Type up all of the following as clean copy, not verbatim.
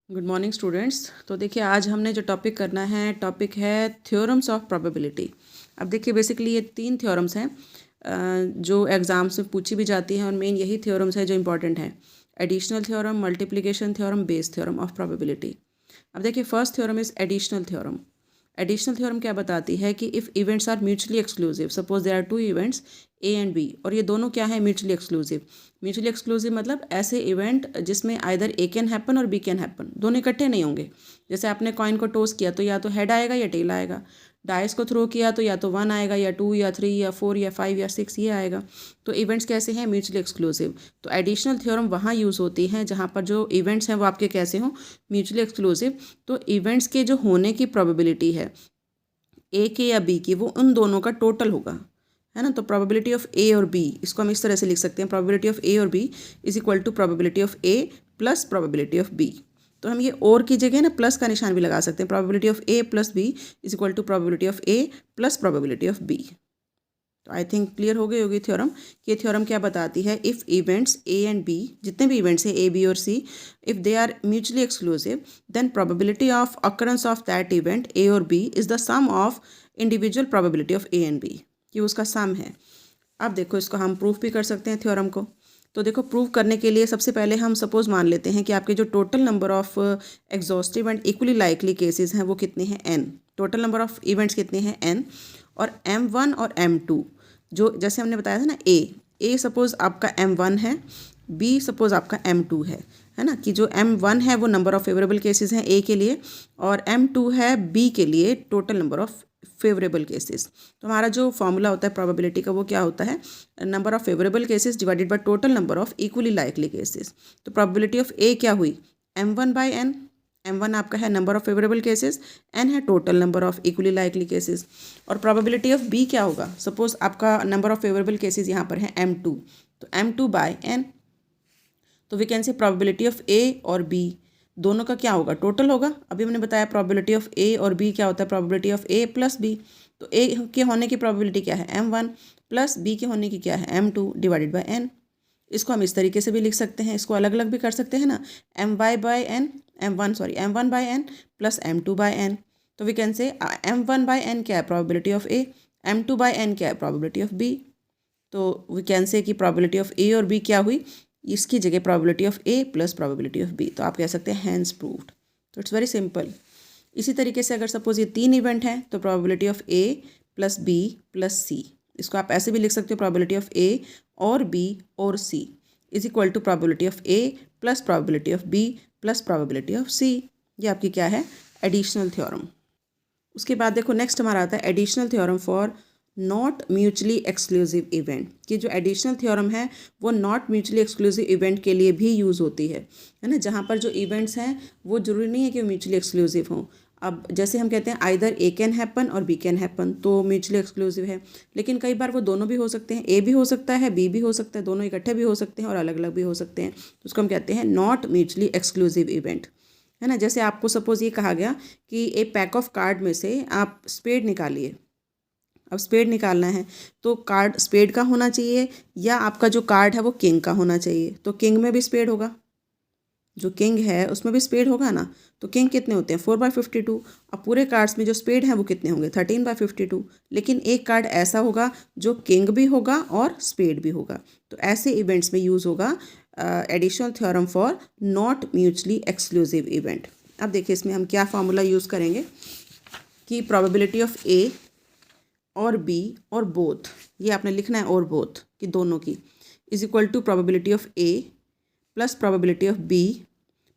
Good morning students. तो देखिए आज हमने जो टॉपिक करना है टॉपिक है थ्योरम्स ऑफ प्रोबेबिलिटी। अब देखिए बेसिकली ये 3 थ्योरम्स हैं जो एग्ज़ाम्स में पूछी भी जाती हैं और मेन यही थ्योरम्स है जो इंपॉर्टेंट हैं। Additional theorem, multiplication theorem, Bayes theorem of probability. अब देखिए first theorem is additional theorem. Additional theorem क्या बताती है कि if events are mutually exclusive, suppose there are 2 events A and B, और ये दोनों क्या है, म्यूचुअली एक्सक्लूसिव। म्यूचुअली एक्सक्लूसिव मतलब ऐसे इवेंट जिसमें आइदर ए कैन हैपन और बी कैन हैपन, दोनों इकट्ठे नहीं होंगे। जैसे आपने कॉइन को टॉस किया तो या तो हेड आएगा या टेल आएगा। डाइस को थ्रो किया तो या तो 1 आएगा या 2 या 3 या 4 या 5 या 6 ये आएगा। तो इवेंट्स कैसे हैं, म्यूचुअली एक्सक्लूसिव। तो एडिशनल थ्योरम वहाँ यूज़ होती हैं जहाँ पर जो इवेंट्स हैं वो आपके कैसे हों, म्यूचुअली एक्सक्लूसिव। तो इवेंट्स के जो होने की प्रोबेबिलिटी है ए के या बी की, वो उन दोनों का टोटल होगा, है ना। तो प्रोबेबिलिटी ऑफ ए और बी, इसको हम इस तरह से लिख सकते हैं, प्रोबेबिलिटी ऑफ ए और B is equal to probability of A plus probability of B. तो हम ये और की जगह ना प्लस का निशान भी लगा सकते हैं। Probability of A plus B is equal to probability of A plus probability of B. तो आई थिंक क्लियर हो गई होगी थ्योरम। कि थ्योरम क्या बताती है, if events A and B, जितने भी इवेंट्स हैं ए बी और C, if they are mutually exclusive, then probability of occurrence of that event A और B is the sum of individual probability of A and B, कि उसका सम है। अब देखो इसको हम प्रूफ भी कर सकते हैं थ्योरम को। तो देखो प्रूव करने के लिए सबसे पहले हम सपोज मान लेते हैं कि आपके जो total number of exhaustive and equally likely cases हैं वो कितने हैं, N. Total number of events कितने हैं, एन। और M1 और M2, जो जैसे हमने बताया था ना, ए सपोज आपका M1 है, बी सपोज आपका M2 है ना। कि जो M1 है वो नंबर ऑफ फेवरेबल केसेस हैं ए के लिए, और M2 है बी के लिए total number of favourable cases. तो हमारा जो फॉर्मूला होता है प्रोबेबिलिटी का वो क्या होता है, number of favourable cases divided by total number of equally likely cases. तो प्रोबेबिलिटी ऑफ ए क्या हुई, M1/n। M1 आपका है number of favourable cases, n है total number of equally likely cases. और प्रोबेबिलिटी ऑफ बी क्या होगा, सपोज आपका नंबर ऑफ फेवरेबल केसेस यहाँ पर है M2, तो M2/n। तो we can say probability of A और बी दोनों का क्या होगा, टोटल होगा। अभी हमने बताया प्रोबेबिलिटी ऑफ ए और बी क्या होता है, probability of A plus B. तो ए के होने की प्रोबेबिलिटी क्या है, M1, प्लस बी के होने की क्या है, M2 डिवाइडेड बाई n। इसको हम इस तरीके से भी लिख सकते हैं, इसको अलग अलग भी कर सकते हैं ना, M1/n प्लस M2/n। तो वी कैन से M1/n क्या है, प्रोबेबिलिटी ऑफ ए, M2/n क्या है, प्रोबेबिलिटी ऑफ बी। तो वी कैन से कि प्रोबेबिलिटी ऑफ ए और बी क्या हुई, इसकी जगह probability of A plus probability of B. तो आप कह सकते हैं हैंस प्रूव्ड। तो इट्स वेरी सिंपल। इसी तरीके से अगर सपोज ये 3 इवेंट हैं तो probability of A plus B plus C, इसको आप ऐसे भी लिख सकते हो, प्रोबेबिलिटी ऑफ ए और बी और C is equal to probability of A plus probability of B plus probability of C. ये आपकी क्या है, एडिशनल थ्योरम। उसके बाद देखो नेक्स्ट हमारा आता है additional theorem for not mutually exclusive event. कि जो एडिशनल थ्योरम है वो नॉट म्यूचुअली एक्सक्लूसिव इवेंट के लिए भी यूज़ होती है ना। जहाँ पर जो इवेंट्स हैं वो ज़रूरी नहीं है कि वो म्यूचुअली एक्सक्लूसिव हों। अब जैसे हम कहते हैं आइदर ए कैन हैपन और बी कैन हैपन, तो म्यूचुअली एक्सक्लूसिव है। लेकिन कई बार वो दोनों भी हो सकते हैं, ए भी हो सकता है बी भी हो सकता है, दोनों इकट्ठे भी हो सकते हैं और अलग अलग भी हो सकते हैं। तो उसको हम कहते हैं नॉट म्यूचुअली एक्सक्लूसिव इवेंट, है ना। जैसे आपको सपोज ये कहा गया कि एक पैक ऑफ कार्ड में से आप स्पेड निकालिए। अब स्पेड निकालना है तो कार्ड स्पेड का होना चाहिए या आपका जो कार्ड है वो किंग का होना चाहिए। तो किंग में भी स्पेड होगा, जो किंग है उसमें भी स्पेड होगा ना। तो किंग कितने होते हैं, 4/52। अब पूरे कार्ड्स में जो स्पेड हैं वो कितने होंगे, 13/52। लेकिन एक कार्ड ऐसा होगा जो किंग भी होगा और स्पेड भी होगा। तो ऐसे इवेंट्स में यूज़ होगा additional theorem for not mutually exclusive event. अब देखिए इसमें हम क्या फार्मूला यूज़ करेंगे कि प्रोबेबिलिटी ऑफ ए और बी और बोथ, ये आपने लिखना है और बोथ कि दोनों की, is equal to probability of A plus probability of B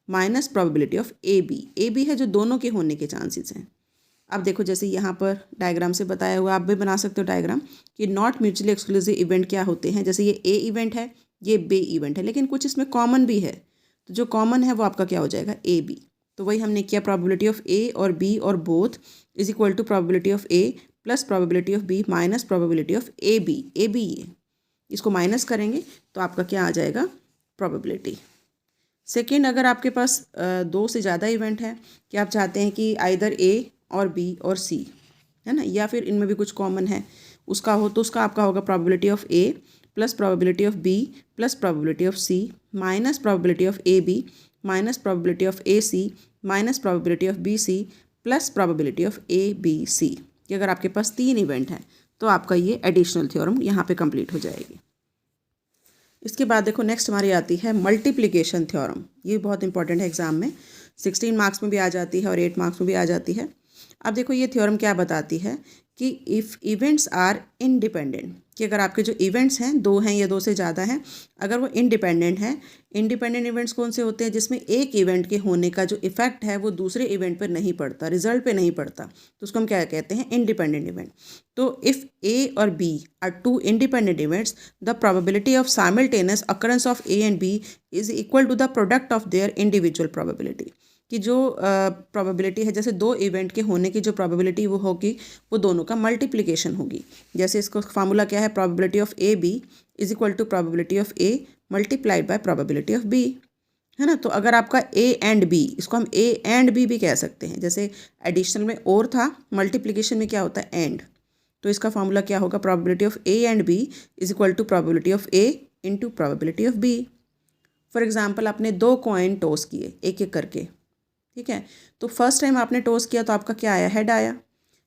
minus probability of A B. A B है जो दोनों के होने के चांसेस हैं। अब देखो जैसे यहाँ पर डायग्राम से बताया हुआ, आप भी बना सकते हो डायग्राम कि नॉट म्यूचुअली एक्सक्लूसिव इवेंट क्या होते हैं। जैसे ये ए इवेंट है, ये बी इवेंट है, लेकिन कुछ इसमें कॉमन भी है। तो जो कॉमन है वो आपका क्या हो जाएगा, ए बी। तो वही हमने किया, प्रोबेबिलिटी ऑफ ए और बी और both is equal to probability of A plus probability of B minus probability of A B. A B ये इसको माइनस करेंगे तो आपका क्या आ जाएगा, प्रोबेबिलिटी। सेकेंड, अगर आपके पास 2 से ज़्यादा इवेंट है कि आप चाहते हैं कि आइदर ए और बी और सी, है ना, या फिर इनमें भी कुछ कॉमन है उसका हो, तो उसका आपका होगा probability of A plus probability of B plus probability of C minus probability of A B minus probability of A C minus probability of B C plus probability of A B C. कि अगर आपके पास 3 event हैं तो आपका ये additional theorem यहाँ पे complete हो जाएगी। इसके बाद देखो नेक्स्ट हमारी आती है मल्टीप्लिकेशन थ्योरम। ये बहुत इंपॉर्टेंट है एग्जाम में, 16 मार्क्स में भी आ जाती है और 8 मार्क्स में भी आ जाती है। अब देखो ये थ्योरम क्या बताती है कि इफ़ इवेंट्स आर इंडिपेंडेंट, कि अगर आपके जो इवेंट्स हैं 2 हैं या 2 से ज़्यादा हैं, अगर वो इंडिपेंडेंट हैं, इंडिपेंडेंट इवेंट्स कौन से होते हैं जिसमें एक इवेंट के होने का जो इफेक्ट है वो दूसरे इवेंट पर नहीं पड़ता, रिजल्ट पे नहीं पड़ता, तो उसको हम क्या कहते हैं, इंडिपेंडेंट इवेंट। तो इफ़ ए और B are 2 independent events, the probability of simultaneous occurrence of A and B is equal to the product of their individual probability. कि जो प्रोबेबिलिटी है, जैसे 2 इवेंट के होने की जो प्रोबेबिलिटी वो होगी वो दोनों का मल्टीप्लिकेशन होगी। जैसे इसको फार्मूला क्या है, probability of A B is equal to probability of A multiplied by probability of B, है ना। तो अगर आपका ए एंड बी, इसको हम ए एंड बी भी कह सकते हैं। जैसे एडिशनल में और था, मल्टीप्लिकेशन में क्या होता है, एंड। तो इसका फार्मूला क्या होगा, probability of A and B is equal to probability of A into probability of B. For example आपने 2 कॉइन टॉस किए एक एक करके, ठीक है। तो फर्स्ट टाइम आपने टॉस किया तो आपका क्या आया, हेड आया।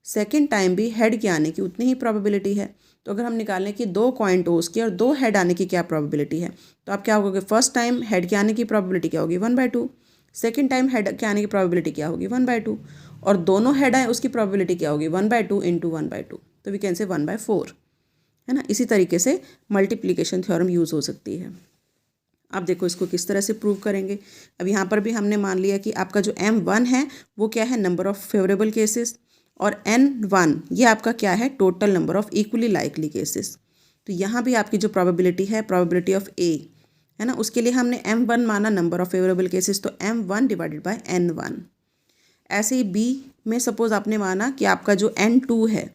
सेकंड टाइम भी हेड के आने की उतनी ही प्रोबेबिलिटी है। तो अगर हम निकालें कि 2 कॉइन टॉस किए और 2 हेड आने की क्या प्रोबेबिलिटी है, तो आप क्या होगा, फर्स्ट टाइम हेड के आने की प्रोबेबिलिटी क्या होगी, 1/2। सेकंड टाइम हेड के आने की प्रोबेबिलिटी क्या होगी, 1/2। और दोनों हेड आए उसकी प्रोबेबिलिटी क्या होगी, 1/2 इंटू 1/2, तो वी कैन से 1/4, है ना। इसी तरीके से मल्टीप्लिकेशन थ्योरम यूज़ हो सकती है। अब देखो इसको किस तरह से प्रूव करेंगे। अब यहाँ पर भी हमने मान लिया कि आपका जो M1 है वो क्या है, नंबर ऑफ़ फेवरेबल केसेस, और N1 ये आपका क्या है, total number of equally likely cases. तो यहाँ भी आपकी जो प्रोबेबिलिटी है, प्रोबेबिलिटी ऑफ A, है ना, उसके लिए हमने M1 माना नंबर ऑफ़ फेवरेबल केसेस, तो M1 डिवाइडेड बाय N1। ऐसे ही B में सपोज आपने माना कि आपका जो N2 है,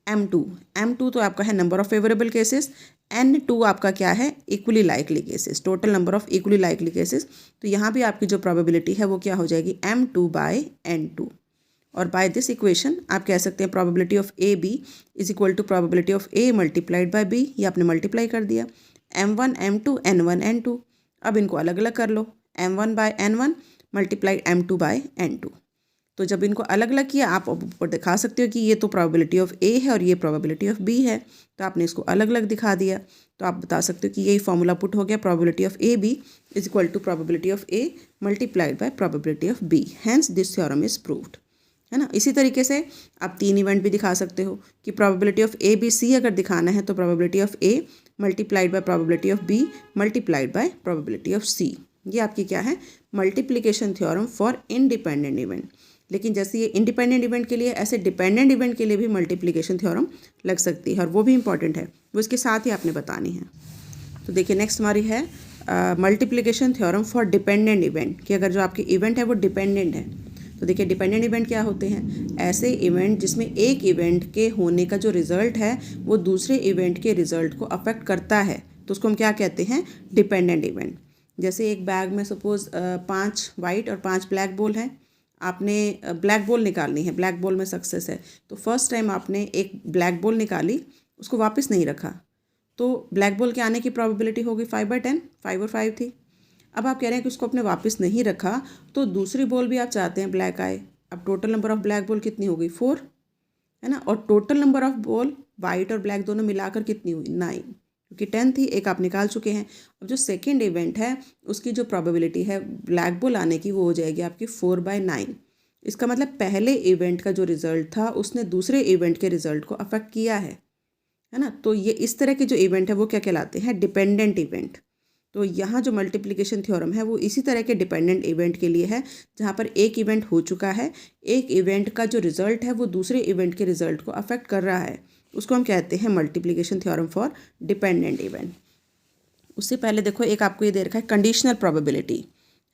M2 तो आपका है number of favourable cases, N2 आपका क्या है, equally likely cases, total number of equally likely cases. तो यहाँ भी आपकी जो प्रोबेबिलिटी है वो क्या हो जाएगी, M2 बाय N2। और बाय दिस इक्वेशन आप कह सकते हैं probability of A B is equal to probability of A multiplied by B. ये आपने मल्टीप्लाई कर दिया, M1 M2 N1 N2। अब इनको अलग अलग कर लो, M1 bye N1 multiplied M2 bye N2। तो जब इनको अलग अलग किया आप ऊपर दिखा सकते हो कि ये तो प्रोबेबिलिटी ऑफ ए है और ये प्रोबेबिलिटी ऑफ बी है, तो आपने इसको अलग अलग दिखा दिया। तो आप बता सकते हो कि यही फॉर्मूला पुट हो गया, probability of A B is equal to probability of A multiplied by probability of B, hence this theorem is proved, है ना। इसी तरीके से आप 3 इवेंट भी दिखा सकते हो कि probability of A B C अगर दिखाना है तो probability of A multiplied by probability of B multiplied by probability of C. ये आपकी क्या है, multiplication theorem for independent event. लेकिन जैसे ये इंडिपेंडेंट इवेंट के लिए, ऐसे डिपेंडेंट इवेंट के लिए भी मल्टीप्लिकेशन थ्योरम लग सकती है, और वो भी इंपॉर्टेंट है, वो इसके साथ ही आपने बतानी है। तो देखिए नेक्स्ट हमारी है multiplication theorem for dependent event, कि अगर जो आपके इवेंट है वो डिपेंडेंट है। तो देखिए डिपेंडेंट इवेंट क्या होते हैं, ऐसे इवेंट जिसमें एक इवेंट के होने का जो रिजल्ट है वो दूसरे इवेंट के रिजल्ट को अफेक्ट करता है, तो उसको हम क्या कहते हैं, डिपेंडेंट इवेंट। जैसे एक बैग में सपोज 5 वाइट और 5 ब्लैक बॉल हैं, आपने ब्लैक बॉल निकालनी है, ब्लैक बॉल में सक्सेस है, तो फर्स्ट टाइम आपने एक ब्लैक बॉल निकाली, उसको वापस नहीं रखा, तो ब्लैक बॉल के आने की प्रोबेबिलिटी होगी 5/10, 5 और 5 थी। अब आप कह रहे हैं कि उसको आपने वापस नहीं रखा, तो दूसरी बॉल भी आप चाहते हैं ब्लैक आए। अब total number of black ball कितनी हो गई, 4, है ना, और total number of ball white और ब्लैक दोनों मिलाकर कितनी हुई, 9, क्योंकि 10 थी, एक आप निकाल चुके हैं। अब जो सेकेंड इवेंट है उसकी जो प्रोबेबिलिटी है ब्लैक बॉल आने की वो हो जाएगी आपकी 4/9। इसका मतलब पहले इवेंट का जो रिजल्ट था उसने दूसरे इवेंट के रिजल्ट को अफेक्ट किया है ना। तो ये इस तरह के जो इवेंट है वो क्या कहलाते हैं, डिपेंडेंट इवेंट। तो यहाँ जो मल्टीप्लिकेशन थ्योरम है वो इसी तरह के डिपेंडेंट इवेंट के लिए है, जहाँ पर एक इवेंट हो चुका है, एक इवेंट का जो रिजल्ट है वो दूसरे इवेंट के रिजल्ट को अफेक्ट कर रहा है, उसको हम कहते हैं multiplication theorem for dependent event. उससे पहले देखो एक आपको ये दे रखा है कंडीशनल प्रोबेबिलिटी,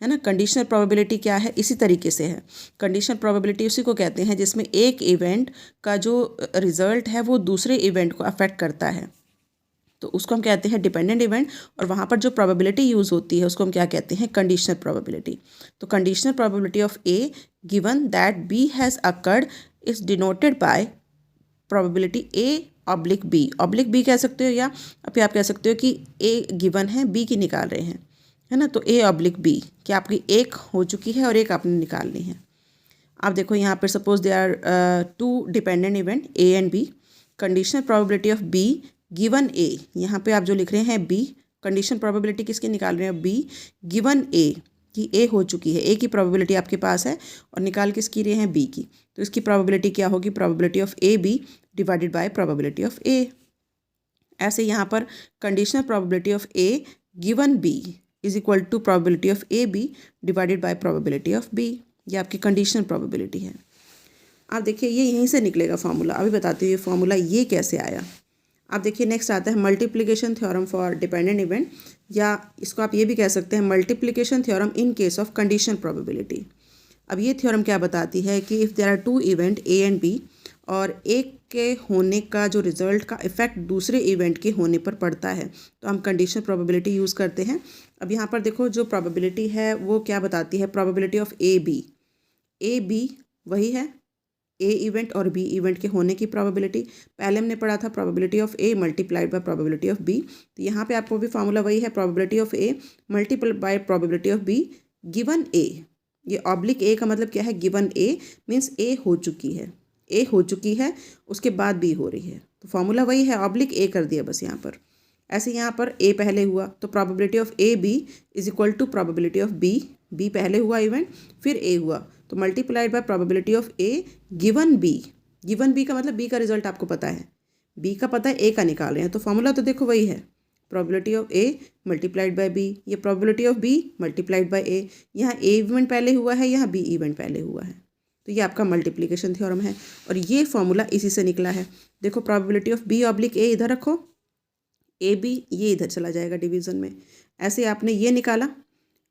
है ना। कंडीशनल प्रोबेबिलिटी क्या है, इसी तरीके से है। कंडीशनल प्रोबेबिलिटी उसी को कहते हैं जिसमें एक इवेंट का जो रिजल्ट है वो दूसरे इवेंट को अफेक्ट करता है, तो उसको हम कहते हैं डिपेंडेंट इवेंट। और वहाँ पर जो प्रोबेबिलिटी यूज़ होती है उसको हम क्या कहते हैं, कंडीशनल प्रोबेबिलिटी। तो conditional probability of A given that B has occurred is denoted by probability A/B। Oblique B कह सकते हो, या फिर आप कह सकते हो कि ए गिवन है, बी की निकाल रहे हैं, है ना। तो A ऑब्लिक B कि आपकी एक हो चुकी है और एक आपने निकालनी है। आप देखो यहाँ पर suppose there are two dependent event A and B, conditional probability of B given A, यहाँ पे आप जो लिख रहे हैं B, कंडीशनल प्रोबेबिलिटी किसकी निकाल रहे हैं B गिवन A कि A हो चुकी है, A की प्रोबेबिलिटी आपके पास है और निकाल किसकी रहे हैं B की, तो इसकी प्रोबेबिलिटी क्या होगी, probability of A B divided by probability of A। ऐसे यहाँ पर conditional probability of A given B is equal to probability of A B divided by probability of B, ये आपकी कंडीशनल प्रोबेबिलिटी है। आप देखिए ये यहीं से निकलेगा फार्मूला, अभी बताती हूँ ये फार्मूला ये कैसे आया। आप देखिए नेक्स्ट आता है multiplication theorem for dependent event, या इसको आप ये भी कह सकते हैं multiplication theorem in case of conditional probability. अब ये थ्योरम क्या बताती है कि if there are two event A and B और एक के होने का जो रिजल्ट का इफेक्ट दूसरे इवेंट के होने पर पड़ता है तो हम कंडीशनल प्रोबेबिलिटी यूज़ करते हैं। अब यहाँ पर देखो जो प्रोबेबिलिटी है वो क्या बताती है, प्रोबेबिलिटी ऑफ ए बी वही है A इवेंट और B इवेंट के होने की प्रोबेबिलिटी। पहले हमने पढ़ा था probability of A multiplied by probability of B, तो यहाँ पे आपको भी फार्मूला वही है, probability of A multiplied by probability of B given A। ये ऑब्लिक A का मतलब क्या है, गिवन A मीन्स A हो चुकी है, A हो चुकी है उसके बाद B हो रही है, तो फार्मूला वही है, ऑब्लिक A कर दिया बस यहाँ पर। ऐसे यहाँ पर A पहले हुआ तो probability of A B is equal to probability of B पहले हुआ इवेंट फिर A हुआ तो multiplied by probability of A given B का मतलब B का रिजल्ट आपको पता है, B का पता है, A का निकाल रहे हैं, तो फार्मूला तो देखो वही है, probability of A multiplied by B, ये probability of B multiplied by A, यहाँ A इवेंट पहले हुआ है, यहाँ B इवेंट पहले हुआ है, तो ये आपका मल्टीप्लिकेशन थ्योरम है और ये फॉर्मूला इसी से निकला है। देखो probability of B oblique A इधर रखो, ए बी ये इधर चला जाएगा डिवीज़न में, ऐसे आपने ये निकाला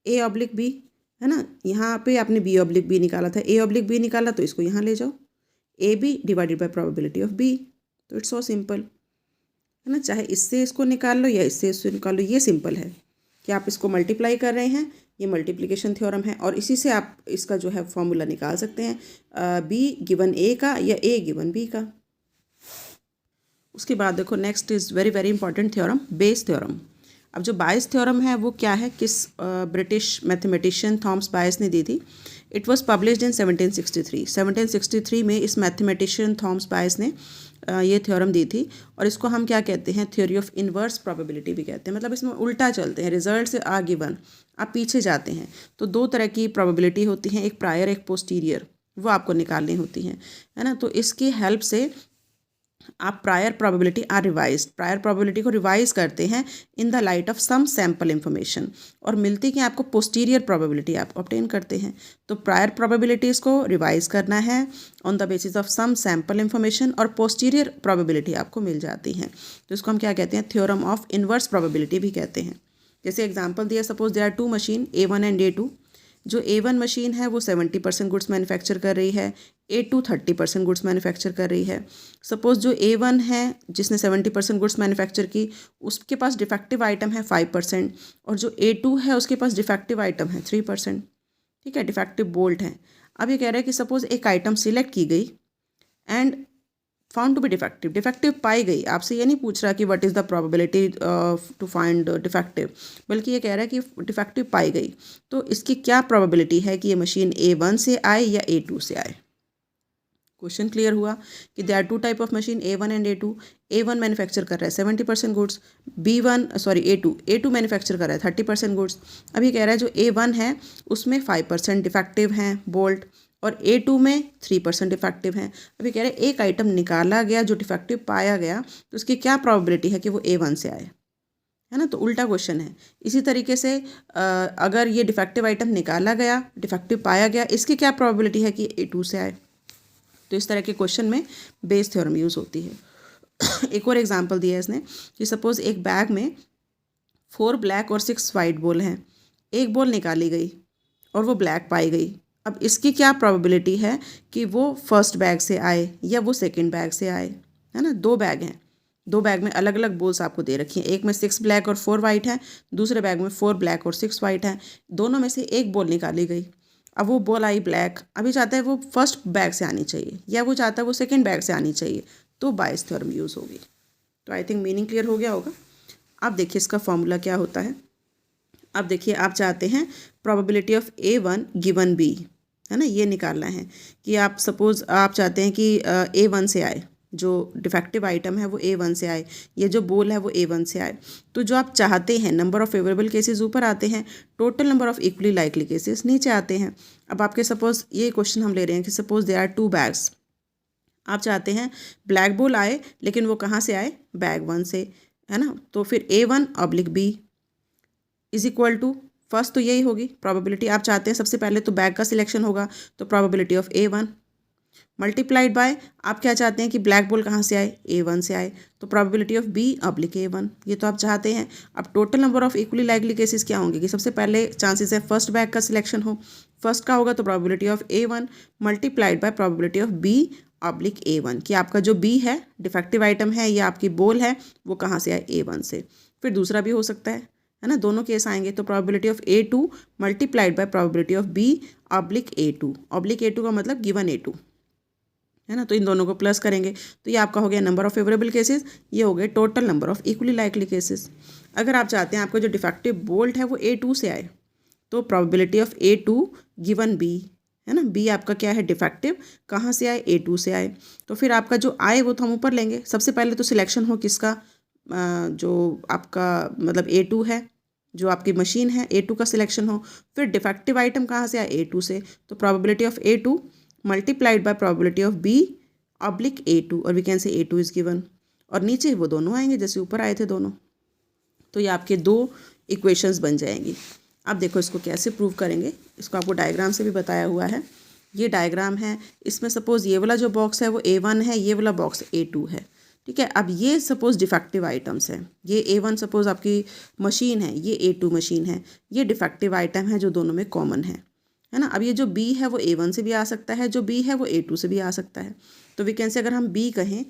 A ऑब्लिक B, है ना, यहाँ पे आपने B ऑब्लिक B निकाला था, A ऑब्लिक B निकाला तो इसको यहाँ ले जाओ, A B divided by probability of B, तो इट्स सो सिंपल, है ना। चाहे इससे इसको निकाल लो या इससे निकाल लो, ये सिंपल है कि आप इसको मल्टीप्लाई कर रहे हैं, ये मल्टीप्लिकेशन थ्योरम है और इसी से आप इसका जो है फॉर्मूला निकाल सकते हैं B गिवन A का या A गिवन B का। उसके बाद देखो next is very very important theorem, Bayes theorem. अब जो बायस थ्योरम है वो क्या है, किस ब्रिटिश मैथमेटिशियन थॉमस बायस ने दी थी। इट वाज पब्लिश्ड इन 1763 में इस मैथमेटिशियन थॉमस बायस ने ये थ्योरम दी थी और इसको हम क्या कहते हैं, थ्योरी ऑफ इन्वर्स प्रोबेबिलिटी भी कहते हैं। मतलब इसमें उल्टा चलते हैं, रिजल्ट से आ गिवन आप पीछे जाते हैं, तो दो तरह की प्रोबेबिलिटी होती हैं, एक प्रायर एक पोस्टीरियर, वो आपको निकालनी होती हैं, है ना। तो इसकी हेल्प से आप prior probability are revised, prior probability को रिवाइज करते हैं in the light of some sample information, और मिलती कि आपको पोस्टीरियर प्रोबेबिलिटी आप ऑब्टेन करते हैं। तो प्रायर प्रोबेबिलिटीज़ को रिवाइज करना है on the basis of some sample information और पोस्टीरियर प्रोबेबिलिटी आपको मिल जाती हैं, तो इसको हम क्या कहते हैं, थ्योरम ऑफ इन्वर्स प्रोबेबिलिटी भी कहते हैं। जैसे एग्जाम्पल दिया, suppose there are two machine A1 and A2, जो A1 मशीन है वो 70% गुड्स मैन्युफैक्चर कर रही है, A2 30% गुड्स मैन्युफैक्चर कर रही है। सपोज जो A1 है जिसने 70% गुड्स मैन्युफैक्चर की, उसके पास डिफेक्टिव आइटम है 5% और जो A2 है उसके पास डिफेक्टिव आइटम है 3%, ठीक है, डिफेक्टिव बोल्ट है। अब ये कह रहा है कि सपोज एक आइटम सिलेक्ट की गई and found to be defective पाई गई, आपसे ये नहीं पूछ रहा कि what is the probability to find defective, बल्कि ये कह रहा है कि डिफेक्टिव पाई गई, तो इसकी क्या प्रोबेबिलिटी है कि ये मशीन A1 से आए या A2 से आए। क्वेश्चन क्लियर हुआ कि there are two type of machine A1 and A2। A1 manufacture कर रहा है 70% गुड्स, A2 मैन्युफैक्चर कर रहा है 30% गुड्स। अभी कह रहा है जो A1 है उसमें 5% डिफेक्टिव हैं बोल्ट और A2 में 3% डिफेक्टिव हैं। अभी कह रहे हैं एक आइटम निकाला गया जो डिफेक्टिव पाया गया, तो उसकी क्या प्रोबेबिलिटी है कि वो A1 से आए, है ना। तो उल्टा क्वेश्चन है। इसी तरीके से अगर ये डिफेक्टिव आइटम निकाला गया, डिफेक्टिव पाया गया, इसकी क्या प्रोबेबिलिटी है कि A2 से आए। तो इस तरह के क्वेश्चन में बेस थ्योरम यूज़ होती है। एक और एग्जांपल दिया है इसने कि सपोज एक बैग में 4 ब्लैक और 6 वाइट बॉल हैं, एक बॉल निकाली गई और वो ब्लैक पाई गई। अब इसकी क्या प्रोबेबिलिटी है कि वो फर्स्ट बैग से आए या वो सेकंड बैग से आए, है ना। 2 बैग हैं, 2 बैग में अलग अलग बॉल्स आपको दे रखी हैं, एक में 6 ब्लैक और 4 वाइट है, दूसरे बैग में 4 ब्लैक और 6 वाइट है। दोनों में से एक बॉल निकाली गई, अब वो बॉल आई ब्लैक, अभी चाहता है वो फर्स्ट बैग से आनी चाहिए या वो चाहता है वो सेकेंड बैग से आनी चाहिए, तो बायस थ्योरम यूज़ होगी। तो आई थिंक मीनिंग क्लियर हो गया होगा। अब देखिए इसका फॉर्मूला क्या होता है। अब देखिए आप चाहते हैं probability of A1 given B, है ना, ये निकालना है कि आप सपोज़ आप चाहते हैं कि A1 से आए, जो डिफेक्टिव आइटम है वो A1 से आए, ये जो बोल है वो A1 से आए। तो जो आप चाहते हैं नंबर ऑफ़ फेवरेबल केसेस ऊपर आते हैं, total number of equally likely cases नीचे आते हैं। अब आपके सपोज़ ये क्वेश्चन हम ले रहे हैं कि सपोज़ देयर आर 2 बैग्स, आप चाहते हैं ब्लैक बोल आए लेकिन वो कहाँ से आए, बैग 1 से, है ना। तो फिर A1/B is equal to, first तो यही होगी प्रोबेबिलिटी, आप चाहते हैं सबसे पहले तो बैग का सिलेक्शन होगा, तो probability of A1 multiplied by, आप क्या चाहते हैं कि ब्लैक बोल कहाँ से आए, A1 से आए, तो प्रोबेबिलिटी ऑफ B/A1, ये तो आप चाहते हैं। अब total number of equally likely cases क्या होंगे कि सबसे पहले चांसेस है फर्स्ट बैग का सिलेक्शन हो, फर्स्ट का होगा तो probability of A1 multiplied by probability of B/A1, कि आपका जो B है डिफेक्टिव आइटम है या आपकी बोल है वो कहाँ से आए, A1 से। फिर दूसरा भी हो सकता है ना, दोनों केस आएंगे, तो probability of A2 multiplied by probability of B/A2 का मतलब गिवन A2, है ना। तो इन दोनों को प्लस करेंगे तो ये आपका हो गया नंबर ऑफ फेवरेबल केसेस, ये हो गए total number of equally likely cases. अगर आप चाहते हैं आपका जो डिफेक्टिव बोल्ट है वो A2 से आए, तो probability of A2 given B, है ना, B आपका क्या है डिफेक्टिव, कहाँ से आए, A2 से आए। तो फिर आपका जो आए वो तो हम ऊपर लेंगे, सबसे पहले तो सिलेक्शन हो किसका, जो आपका मतलब A2 है, जो आपकी मशीन है A2 का सिलेक्शन हो, फिर डिफेक्टिव आइटम कहाँ से आए, A2 से, तो probability of A2 multiplied by probability of B/A2, और वी कैन से A2 इज गिवन, और नीचे वो दोनों आएंगे जैसे ऊपर आए थे दोनों। तो ये आपके दो इक्वेशंस बन जाएंगी। अब देखो इसको कैसे प्रूव करेंगे, इसको आपको डायग्राम से भी बताया हुआ है। ये डायग्राम है, इसमें सपोज़ ये वाला जो बॉक्स है वो A1 है, ये वाला बॉक्स A2 है, ठीक है। अब ये सपोज़ डिफेक्टिव आइटम्स हैं, ये A1 सपोज़ आपकी मशीन है, ये A2 मशीन है, ये डिफेक्टिव आइटम है जो दोनों में कॉमन है ना। अब ये जो B है वो A1 से भी आ सकता है, जो B है वो A2 से भी आ सकता है। तो वी कैन से अगर हम B कहें